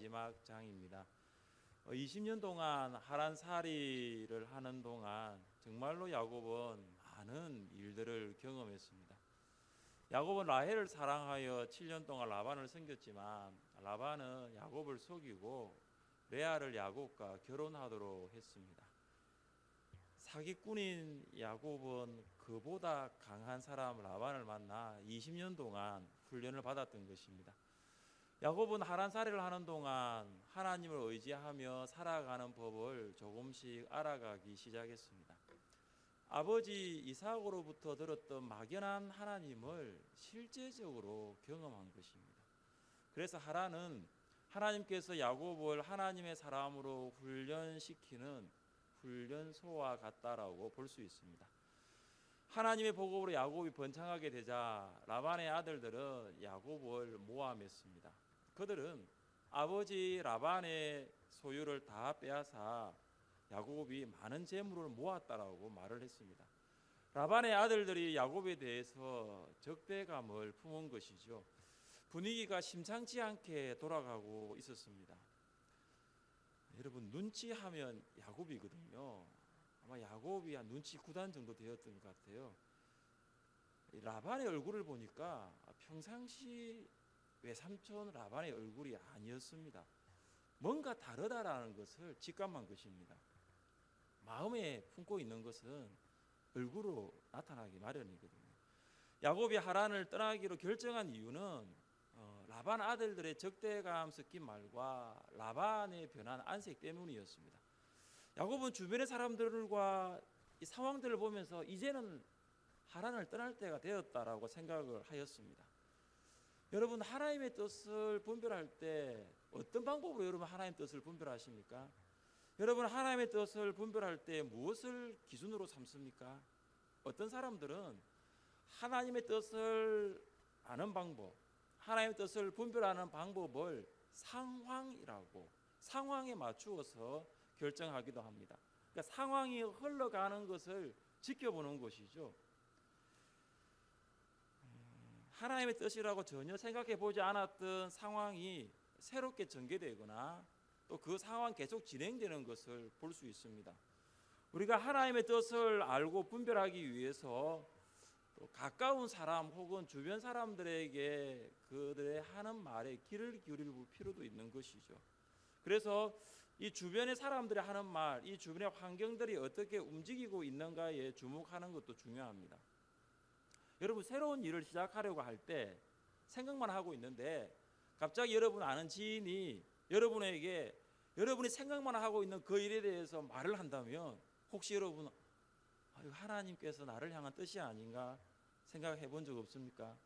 마지막 장입니다. 20년 동안 하란살이를 하는 동안 정말로 야곱은 많은 일들을 경험했습니다. 야곱은 라헬을 사랑하여 7년 동안 라반을 섬겼지만 라반은 야곱을 속이고 레아를 야곱과 결혼하도록 했습니다. 사기꾼인 야곱은 그보다 강한 사람 라반을 만나 20년 동안 훈련을 받았던 것입니다. 야곱은 하란살이를 하는 동안 하나님을 의지하며 살아가는 법을 조금씩 알아가기 시작했습니다. 아버지 이삭으로부터 들었던 막연한 하나님을 실제적으로 경험한 것입니다. 그래서 하란은 하나님께서 야곱을 하나님의 사람으로 훈련시키는 훈련소와 같다라고 볼 수 있습니다. 하나님의 복음으로 야곱이 번창하게 되자 라반의 아들들은 야곱을 모함했습니다. 그들은 아버지 라반의 소유를 다 빼앗아 야곱이 많은 재물을 모았다라고 말을 했습니다. 라반의 아들들이 야곱에 대해서 적대감을 품은 것이죠. 분위기가 심상치 않게 돌아가고 있었습니다. 여러분, 눈치하면 야곱이거든요. 아마 야곱이 한 눈치 9단 정도 되었던 것 같아요. 라반의 얼굴을 보니까 평상시 외삼촌 라반의 얼굴이 아니었습니다. 뭔가 다르다라는 것을 직감한 것입니다. 마음에 품고 있는 것은 얼굴로 나타나기 마련이거든요. 야곱이 하란을 떠나기로 결정한 이유는 라반 아들들의 적대감 섞인 말과 라반의 변한 안색 때문이었습니다. 야곱은 주변의 사람들과 이 상황들을 보면서 이제는 하란을 떠날 때가 되었다라고 생각을 하였습니다. 여러분, 하나님의 뜻을 분별할 때 어떤 방법으로 여러분 하나님의 뜻을 분별하십니까? 여러분, 하나님의 뜻을 분별할 때 무엇을 기준으로 삼습니까? 어떤 사람들은 하나님의 뜻을 아는 방법, 하나님의 뜻을 분별하는 방법을 상황이라고, 상황에 맞추어서 결정하기도 합니다. 그러니까 상황이 흘러가는 것을 지켜보는 것이죠. 하나님의 뜻이라고 전혀 생각해 보지 않았던 상황이 새롭게 전개되거나 또 그 상황 계속 진행되는 것을 볼 수 있습니다. 우리가 하나님의 뜻을 알고 분별하기 위해서 또 가까운 사람 혹은 주변 사람들에게 그들의 하는 말에 귀를 기울일 필요도 있는 것이죠. 그래서 이 주변의 사람들이 하는 말, 이 주변의 환경들이 어떻게 움직이고 있는가에 주목하는 것도 중요합니다. 여러분, 새로운 일을 시작하려고 할 때 생각만 하고 있는데 갑자기 여러분 아는 지인이 여러분에게 여러분이 생각만 하고 있는 그 일에 대해서 말을 한다면 혹시 여러분 하나님께서 나를 향한 뜻이 아닌가 생각해 본 적 없습니까?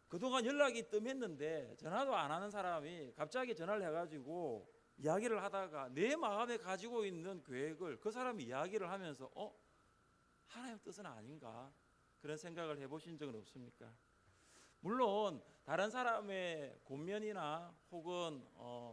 그동안 연락이 뜸했는데 전화도 안 하는 사람이 갑자기 전화를 해가지고 이야기를 하다가 내 마음에 가지고 있는 계획을 그 사람이 이야기를 하면서 하나님의 뜻은 아닌가 그런 생각을 해보신 적은 없습니까? 물론 다른 사람의 권면이나 혹은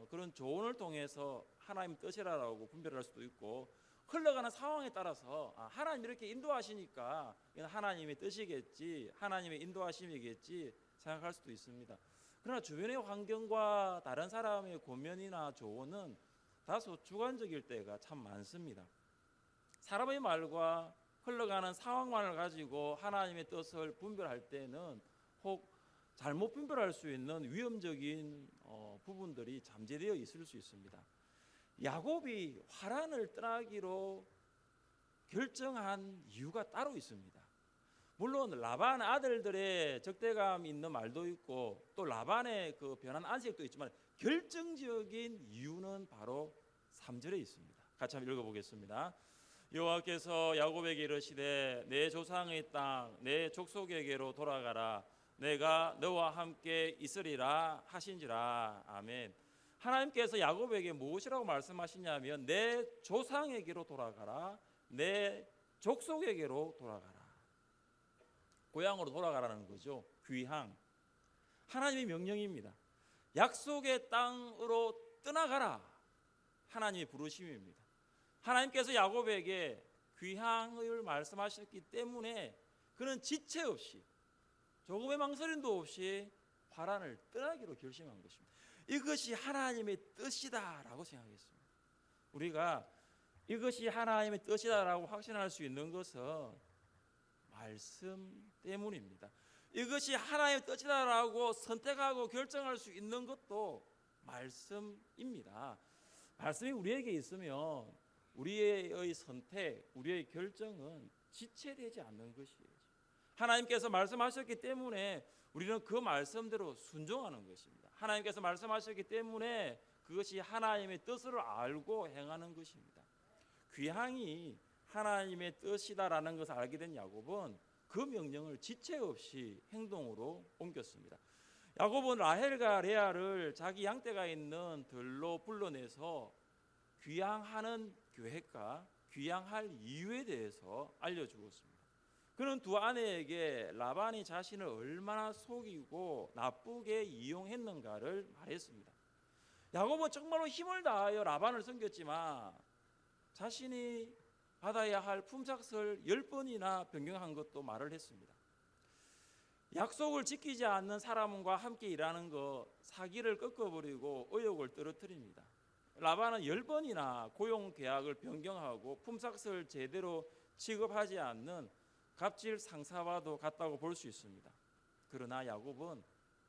그런 조언을 통해서 하나님의 뜻이라고 분별할 수도 있고 흘러가는 상황에 따라서 하나님 이렇게 인도하시니까 이건 하나님의 뜻이겠지, 하나님의 인도하심이겠지 생각할 수도 있습니다. 그러나 주변의 환경과 다른 사람의 권면이나 조언은 다소 주관적일 때가 참 많습니다. 사람의 말과 흘러가는 상황만을 가지고 하나님의 뜻을 분별할 때는 혹 잘못 분별할 수 있는 위험적인 부분들이 잠재되어 있을 수 있습니다. 야곱이 하란을 떠나기로 결정한 이유가 따로 있습니다. 물론 라반 아들들의 적대감 있는 말도 있고 또 라반의 그 변한 안색도 있지만 결정적인 이유는 바로 3절에 있습니다. 같이 한번 읽어보겠습니다. 여호와께서 야곱에게 이르시되 내 조상의 땅 내 족속에게로 돌아가라 내가 너와 함께 있으리라 하신지라. 아멘. 하나님께서 야곱에게 무엇이라고 말씀하시냐면 내 조상에게로 돌아가라, 내 족속에게로 돌아가라. 고향으로 돌아가라는 거죠. 귀향. 하나님의 명령입니다. 약속의 땅으로 떠나가라. 하나님의 부르심입니다. 하나님께서 야곱에게 귀향을 말씀하셨기 때문에 그는 지체 없이 조금의 망설임도 없이 하란을 떠나기로 결심한 것입니다. 이것이 하나님의 뜻이다라고 생각했습니다. 우리가 이것이 하나님의 뜻이다라고 확신할 수 있는 것은 말씀 때문입니다. 이것이 하나님의 뜻이다라고 선택하고 결정할 수 있는 것도 말씀입니다. 말씀이 우리에게 있으면 우리의 선택, 우리의 결정은 지체되지 않는 것이에요. 하나님께서 말씀하셨기 때문에 우리는 그 말씀대로 순종하는 것입니다. 하나님께서 말씀하셨기 때문에 그것이 하나님의 뜻을 알고 행하는 것입니다. 귀향이 하나님의 뜻이다라는 것을 알게 된 야곱은 그 명령을 지체 없이 행동으로 옮겼습니다. 야곱은 라헬과 레아를 자기 양떼가 있는 들로 불러내서 귀향하는 계획과 귀향할 이유에 대해서 알려주었습니다. 그는 두 아내에게 라반이 자신을 얼마나 속이고 나쁘게 이용했는가를 말했습니다. 야곱은 정말로 힘을 다하여 라반을 섬겼지만 자신이 받아야 할 품삯을 10번이나 변경한 것도 말을 했습니다. 약속을 지키지 않는 사람과 함께 일하는 것, 사기를 꺾어버리고 의욕을 떨어뜨립니다. 라반은 10번이나 고용 계약을 변경하고 품삯을 제대로 지급하지 않는 갑질 상사와도 같다고 볼 수 있습니다. 그러나 야곱은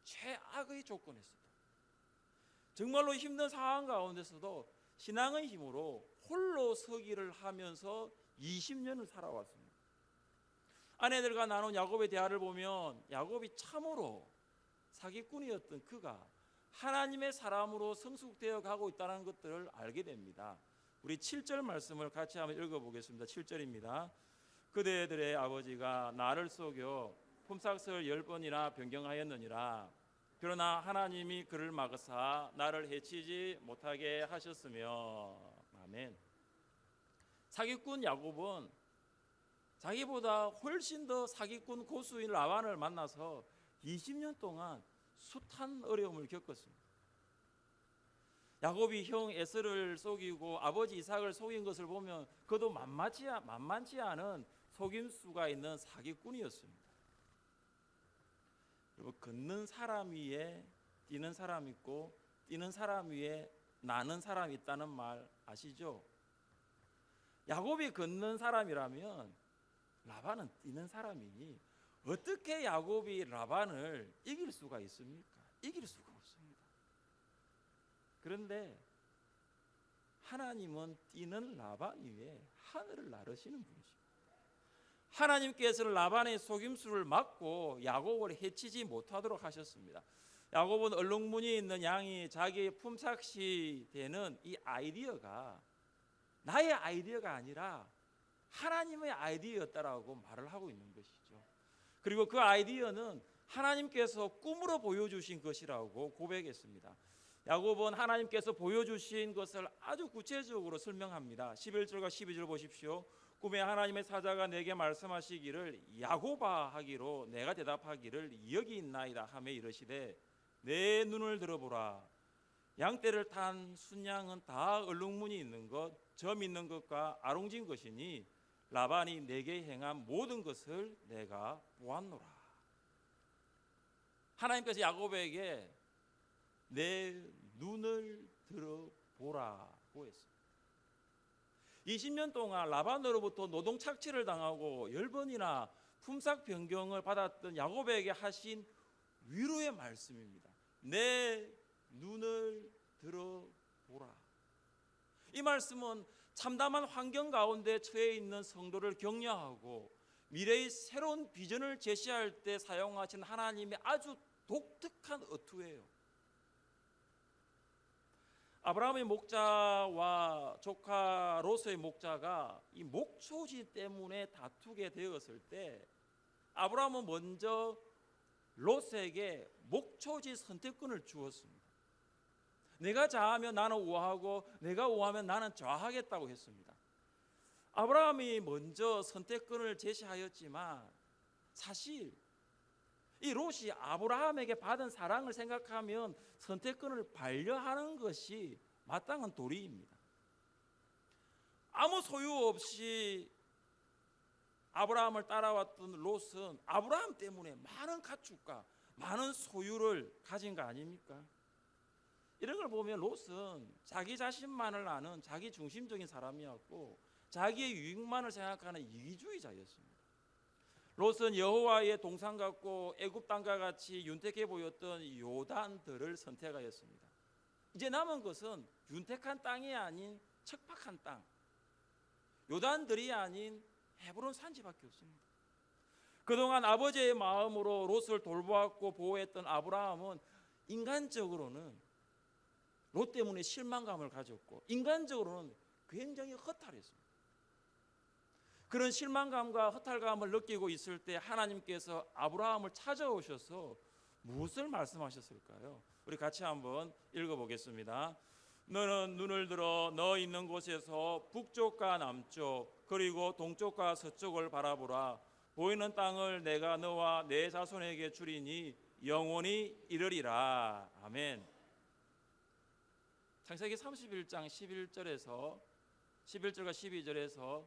최악의 조건이었습니다. 정말로 힘든 상황 가운데서도 신앙의 힘으로 홀로 서기를 하면서 20년을 살아왔습니다. 아내들과 나눈 야곱의 대화를 보면 야곱이 참으로 사기꾼이었던 그가 하나님의 사람으로 성숙되어 가고 있다는 것들을 알게 됩니다. 우리 7절 말씀을 같이 한번 읽어보겠습니다. 7절입니다. 그대들의 아버지가 나를 속여 품삯을 10번이나 변경하였느니라. 그러나 하나님이 그를 막으사 나를 해치지 못하게 하셨으며. 아멘. 사기꾼 야곱은 자기보다 훨씬 더 사기꾼 고수인 라반을 만나서 20년 동안 숱한 어려움을 겪었습니다. 야곱이 형 에서를 속이고 아버지 이삭을 속인 것을 보면 그도 만만치 않은 속임수가 있는 사기꾼이었습니다. 그리고 걷는 사람 위에 뛰는 사람 있고 뛰는 사람 위에 나는 사람이 있다는 말 아시죠? 야곱이 걷는 사람이라면 라반은 뛰는 사람이니 어떻게 야곱이 라반을 이길 수가 있습니까? 이길 수가 없습니다. 그런데 하나님은 뛰는 라반 위에 하늘을 나르시는 분이십니다. 하나님께서는 라반의 속임수를 막고 야곱을 해치지 못하도록 하셨습니다. 야곱은 얼룩무늬 있는 양이 자기의 품삯이 되는 이 아이디어가 나의 아이디어가 아니라 하나님의 아이디어였다라고 말을 하고 있는 것이죠. 그리고 그 아이디어는 하나님께서 꿈으로 보여주신 것이라고 고백했습니다. 야곱은 하나님께서 보여주신 것을 아주 구체적으로 설명합니다. 11절과 12절 보십시오. 꿈에 하나님의 사자가 내게 말씀하시기를 야곱아 하기로 내가 대답하기를 여기 있나이다 하며 이르시되 내 눈을 들어보라. 양떼를 탄 순양은 다 얼룩무늬 있는 것, 점 있는 것과 아롱진 것이니 라반이 내게 행한 모든 것을 내가 보았노라. 하나님께서 야곱에게 내 눈을 들어보라고 했습니다. 20년 동안 라반으로부터 노동 착취를 당하고 10번이나 품삯 변경을 받았던 야곱에게 하신 위로의 말씀입니다. 내 눈을 들어보라. 이 말씀은 참담한 환경 가운데 처해 있는 성도를 격려하고 미래의 새로운 비전을 제시할 때 사용하신 하나님의 아주 독특한 어투예요. 아브라함의 목자와 조카 롯의 목자가 이 목초지 때문에 다투게 되었을 때 아브라함은 먼저 롯에게 목초지 선택권을 주었습니다. 내가 좌하면 나는 우하고 내가 우하면 나는 좌하겠다고 했습니다. 아브라함이 먼저 선택권을 제시하였지만 사실 이 롯이 아브라함에게 받은 사랑을 생각하면 선택권을 반려하는 것이 마땅한 도리입니다. 아무 소유 없이 아브라함을 따라왔던 롯은 아브라함 때문에 많은 가축과 많은 소유를 가진 거 아닙니까? 이런 걸 보면 롯은 자기 자신만을 아는 자기 중심적인 사람이었고 자기의 유익만을 생각하는 이기주의자였습니다. 롯은 여호와의 동산 같고 애굽 땅과 같이 윤택해 보였던 요단들을 선택하였습니다. 이제 남은 것은 윤택한 땅이 아닌 척박한 땅, 요단들이 아닌 헤브론 산지밖에 없습니다. 그동안 아버지의 마음으로 롯을 돌보았고 보호했던 아브라함은 인간적으로는 롯 때문에 실망감을 가졌고 인간적으로는 굉장히 허탈했습니다. 그런 실망감과 허탈감을 느끼고 있을 때 하나님께서 아브라함을 찾아오셔서 무엇을 말씀하셨을까요? 우리 같이 한번 읽어보겠습니다. 너는 눈을 들어 너 있는 곳에서 북쪽과 남쪽 그리고 동쪽과 서쪽을 바라보라. 보이는 땅을 내가 너와 내 자손에게 주리니 영원히 이르리라. 아멘. 창세기 31장 11절과 12절에서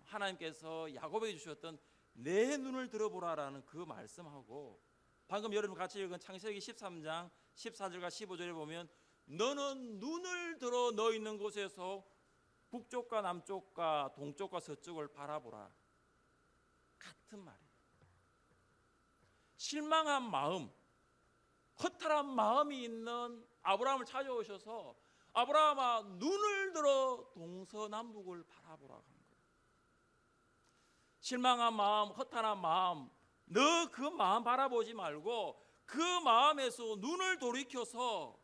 하나님께서 야곱에게 주셨던 내 눈을 들어보라라는 그 말씀하고 방금 여러분 같이 읽은 창세기 13장 14절과 15절에 보면 너는 눈을 들어 너 있는 곳에서 북쪽과 남쪽과 동쪽과 서쪽을 바라보라. 같은 말이에요. 실망한 마음, 허탈한 마음이 있는 아브라함을 찾아오셔서 아브라함아 눈을 들어 동서남북을 바라보라. 실망한 마음, 허탈한 마음, 너 그 마음 바라보지 말고 그 마음에서 눈을 돌이켜서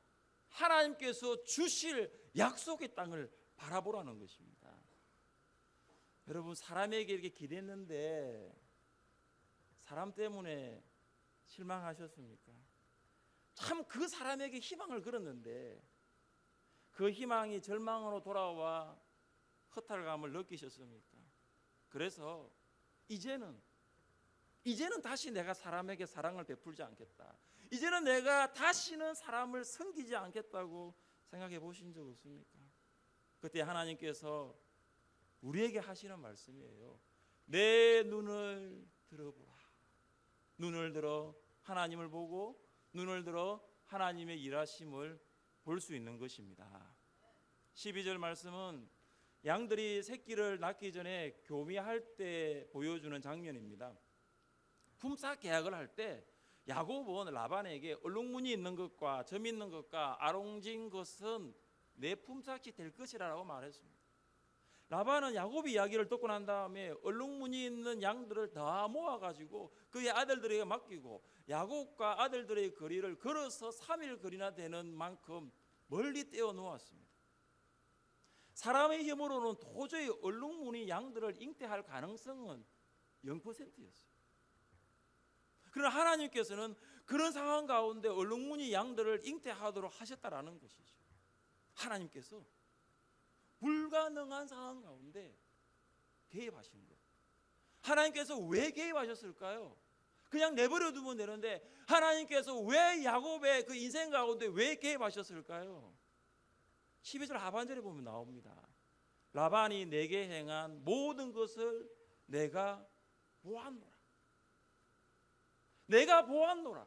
하나님께서 주실 약속의 땅을 바라보라는 것입니다. 여러분 사람에게 이렇게 기대했는데 사람 때문에 실망하셨습니까? 참 그 사람에게 희망을 걸었는데 그 희망이 절망으로 돌아와 허탈감을 느끼셨습니까? 그래서 이제는 다시 내가 사람에게 사랑을 베풀지 않겠다. 이제는 내가 다시는 사람을 섬기지 않겠다고 생각해 보신 적 없습니까? 그때 하나님께서 우리에게 하시는 말씀이에요. 내 눈을 들어보라. 눈을 들어 하나님을 보고 눈을 들어 하나님의 일하심을 볼 수 있는 것입니다. 12절 말씀은 양들이 새끼를 낳기 전에 교미할 때 보여주는 장면입니다. 품삯 계약을 할 때 야곱은 라반에게 얼룩무늬 있는 것과 점 있는 것과 아롱진 것은 내 품삯이 될 것이라고 말했습니다. 라반은 야곱의 이야기를 듣고 난 다음에 얼룩무늬 있는 양들을 다 모아가지고 그의 아들들에게 맡기고 야곱과 아들들의 거리를 걸어서 3일 거리나 되는 만큼 멀리 떼어 놓았습니다. 사람의 힘으로는 도저히 얼룩무늬 양들을 잉태할 가능성은 0%였어요. 그러나 하나님께서는 그런 상황 가운데 얼룩무늬 양들을 잉태하도록 하셨다라는 것이죠. 하나님께서 불가능한 상황 가운데 개입하시는 거예요. 하나님께서 왜 개입하셨을까요? 그냥 내버려 두면 되는데 하나님께서 왜 야곱의 그 인생 가운데 왜 개입하셨을까요? 12절 하반절에 보면 나옵니다. 라반이 내게 행한 모든 것을 내가 보았노라. 내가 보았노라.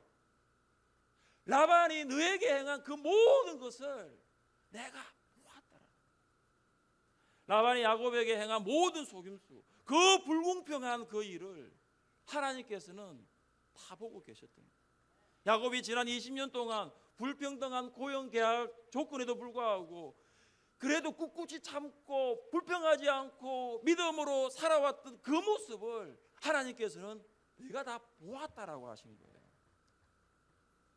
라반이 너에게 행한 그 모든 것을 내가 보았더라. 라반이 야곱에게 행한 모든 속임수, 그 불공평한 그 일을 하나님께서는 다 보고 계셨던 거예요. 야곱이 지난 20년 동안 불평등한 고용계약 조건에도 불구하고 그래도 꿋꿋이 참고 불평하지 않고 믿음으로 살아왔던 그 모습을 하나님께서는 네가 다 보았다라고 하신 거예요.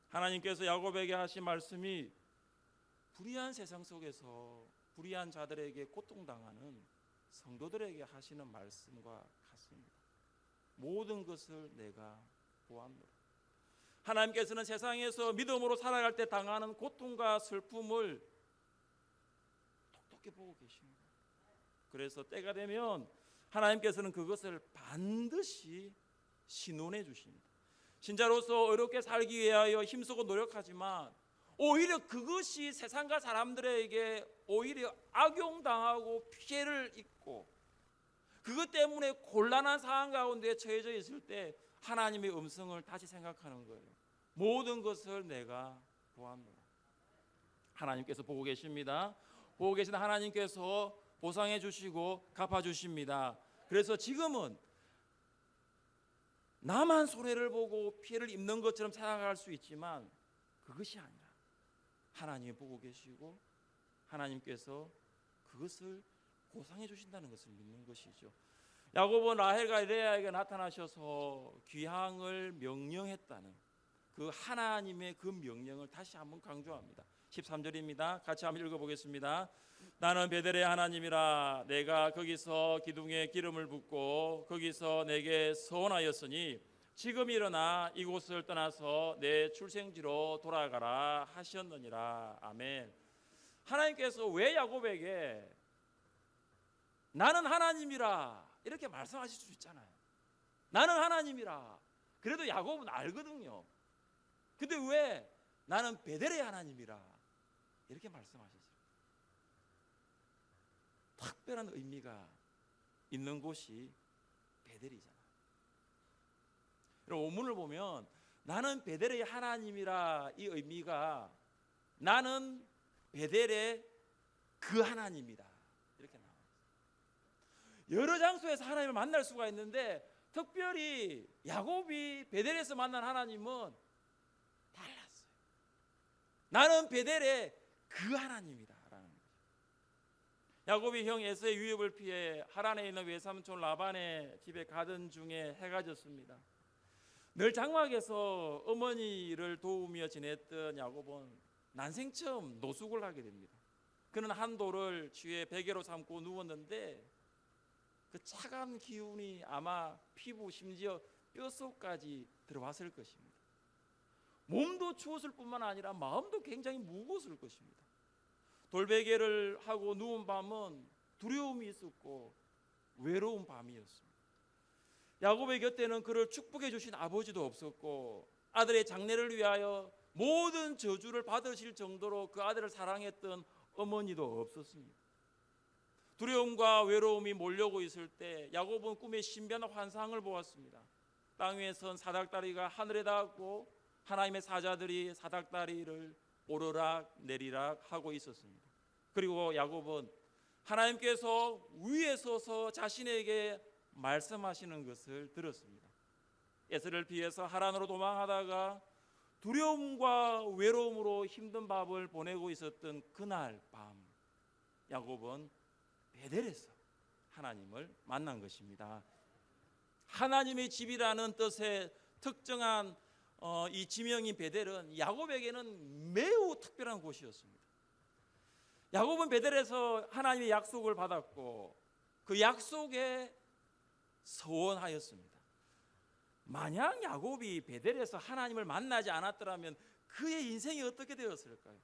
하나님께서 야곱에게 하신 말씀이 불의한 세상 속에서 불의한 자들에게 고통당하는 성도들에게 하시는 말씀과 같습니다. 모든 것을 내가 보았노라. 하나님께서는 세상에서 믿음으로 살아갈 때 당하는 고통과 슬픔을 똑똑히 보고 계십니다. 그래서 때가 되면 하나님께서는 그것을 반드시 신원해 주십니다. 신자로서 어렵게 살기 위하여 힘쓰고 노력하지만 오히려 그것이 세상과 사람들에게 오히려 악용당하고 피해를 입고 그것 때문에 곤란한 상황 가운데 처해져 있을 때 하나님의 음성을 다시 생각하는 거예요. 모든 것을 내가 보았노라. 하나님께서 보고 계십니다. 보고 계신 하나님께서 보상해 주시고 갚아 주십니다. 그래서 지금은 나만 손해를 보고 피해를 입는 것처럼 생각할 수 있지만 그것이 아니라 하나님이 보고 계시고 하나님께서 그것을 보상해 주신다는 것을 믿는 것이죠. 야곱은 라헬과 레아에게 나타나셔서 귀향을 명령했다는 그 하나님의 그 명령을 다시 한번 강조합니다. 13절입니다. 같이 한번 읽어보겠습니다. 나는 베델의 하나님이라 내가 거기서 기둥에 기름을 붓고 거기서 내게 서원하였으니 지금 일어나 이곳을 떠나서 내 출생지로 돌아가라 하셨느니라. 아멘. 하나님께서 왜 야곱에게 나는 하나님이라 이렇게 말씀하실 수 있잖아요. 나는 하나님이라. 그래도 야곱은 알거든요. 근데 왜 나는 베델의 하나님이라 이렇게 말씀하셨어요? 특별한 의미가 있는 곳이 베델이잖아요. 원문을 보면 나는 베델의 하나님이라 이 의미가 나는 베델의 그 하나님이다 이렇게 나와요. 여러 장소에서 하나님을 만날 수가 있는데 특별히 야곱이 베델에서 만난 하나님은 달랐어요. 나는 베델의 그 하나님이다 라는 거죠. 야곱이 형 에서의 위협을 피해 하란에 있는 외삼촌 라반의 집에 가던 중에 해가 졌습니다. 늘 장막에서 어머니를 도우며 지냈던 야곱은 난생 처음 노숙을 하게 됩니다. 그는 한 돌을 쥐에 베개로 삼고 누웠는데 그 차가운 기운이 아마 피부 심지어 뼛속까지 들어왔을 것입니다. 몸도 추웠을 뿐만 아니라 마음도 굉장히 무거웠을 것입니다. 돌베개를 하고 누운 밤은 두려움이 있었고 외로운 밤이었습니다. 야곱의 곁에는 그를 축복해 주신 아버지도 없었고 아들의 장래를 위하여 모든 저주를 받으실 정도로 그 아들을 사랑했던 어머니도 없었습니다. 두려움과 외로움이 몰려오고 있을 때 야곱은 꿈에 신비한 환상을 보았습니다. 땅 위에 선 사닥다리가 하늘에 닿았고 하나님의 사자들이 사닥다리를 오르락 내리락 하고 있었습니다. 그리고 야곱은 하나님께서 위에 서서 자신에게 말씀하시는 것을 들었습니다. 에서를 피해서 하란으로 도망하다가 두려움과 외로움으로 힘든 밤을 보내고 있었던 그날 밤 야곱은 베델에서 하나님을 만난 것입니다. 하나님의 집이라는 뜻의 특정한 이 지명인 베델은 야곱에게는 매우 특별한 곳이었습니다. 야곱은 베델에서 하나님의 약속을 받았고 그 약속에 서원하였습니다. 만약 야곱이 베델에서 하나님을 만나지 않았더라면 그의 인생이 어떻게 되었을까요?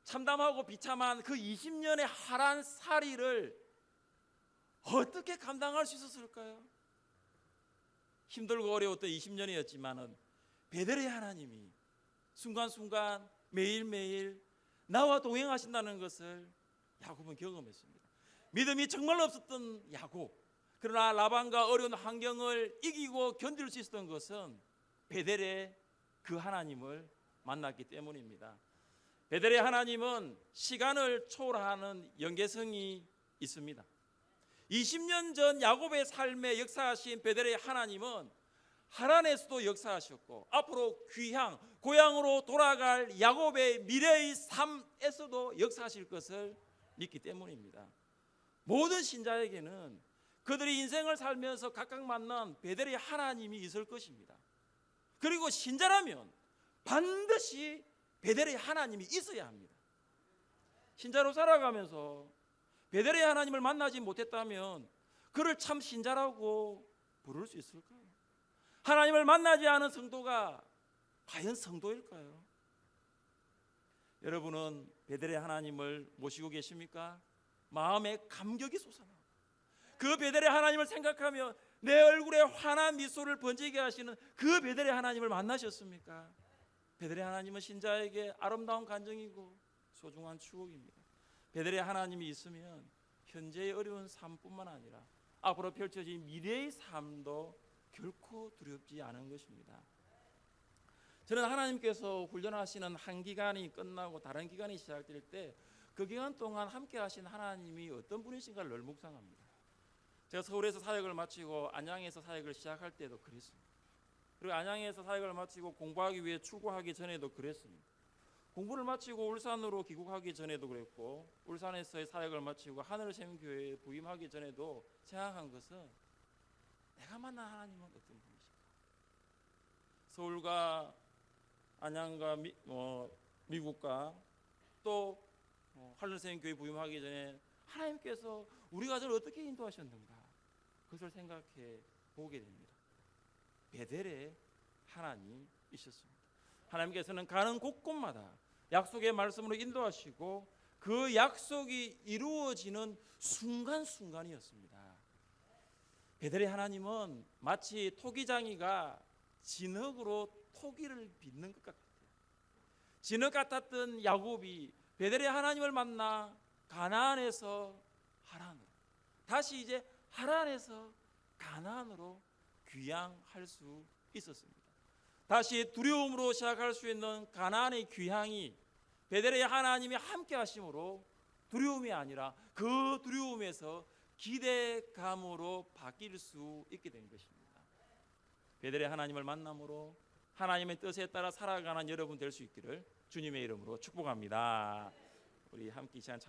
참담하고 비참한 그 20년의 하란살이를 어떻게 감당할 수 있었을까요? 힘들고 어려웠던 20년이었지만은 베델의 하나님이 순간순간 매일매일 나와 동행하신다는 것을 야곱은 경험했습니다. 믿음이 정말 없었던 야곱, 그러나 라반과 어려운 환경을 이기고 견딜 수 있었던 것은 베델의 그 하나님을 만났기 때문입니다. 베델의 하나님은 시간을 초월하는 연계성이 있습니다. 20년 전 야곱의 삶에 역사하신 베델의 하나님은 하란에서도 역사하셨고 앞으로 귀향, 고향으로 돌아갈 야곱의 미래의 삶에서도 역사하실 것을 믿기 때문입니다. 모든 신자에게는 그들이 인생을 살면서 각각 만난 베델의 하나님이 있을 것입니다. 그리고 신자라면 반드시 베델의 하나님이 있어야 합니다. 신자로 살아가면서 베델의 하나님을 만나지 못했다면 그를 참 신자라고 부를 수 있을까요? 하나님을 만나지 않은 성도가 과연 성도일까요? 여러분은 베델의 하나님을 모시고 계십니까? 마음에 감격이 솟아나고 그 베델의 하나님을 생각하며 내 얼굴에 환한 미소를 번지게 하시는 그 베델의 하나님을 만나셨습니까? 베델의 하나님은 신자에게 아름다운 간증이고 소중한 추억입니다. 베델의 하나님이 있으면 현재의 어려운 삶뿐만 아니라 앞으로 펼쳐진 미래의 삶도 결코 두렵지 않은 것입니다. 저는 하나님께서 훈련하시는 한 기간이 끝나고 다른 기간이 시작될 때 그 기간 동안 함께 하신 하나님이 어떤 분이신가를 늘 묵상합니다. 제가 서울에서 사역을 마치고 안양에서 사역을 시작할 때도 그랬습니다. 그리고 안양에서 사역을 마치고 공부하기 위해 출국하기 전에도 그랬습니다. 공부를 마치고 울산으로 귀국하기 전에도 그랬고, 울산에서의 사역을 마치고 하늘샘교회에 부임하기 전에도 생각한 것은 내가 만난 하나님은 어떤 분이실까? 서울과 안양과 미국과 또 하늘샘교회 부임하기 전에 하나님께서 우리 가정을 어떻게 인도하셨는가, 그것을 생각해 보게 됩니다. 베델의 하나님이셨습니다. 하나님께서는 가는 곳곳마다 약속의 말씀으로 인도하시고 그 약속이 이루어지는 순간순간이었습니다. 베델의 하나님은 마치 토기장이가 진흙으로 토기를 빚는 것 같아요. 진흙 같았던 야곱이 베델의 하나님을 만나 가나안에서 하란으로, 다시 이제 하란에서 가나안으로 귀향할 수 있었습니다. 다시 두려움으로 시작할 수 있는 가나안의 귀향이 베델의 하나님이 함께 하심으로 두려움이 아니라 그 두려움에서 기대감으로 바뀔 수 있게 된 것입니다. 베델의 하나님을 만남으로 하나님의 뜻에 따라 살아가는 여러분 될 수 있기를 주님의 이름으로 축복합니다. 우리 함께 이 시간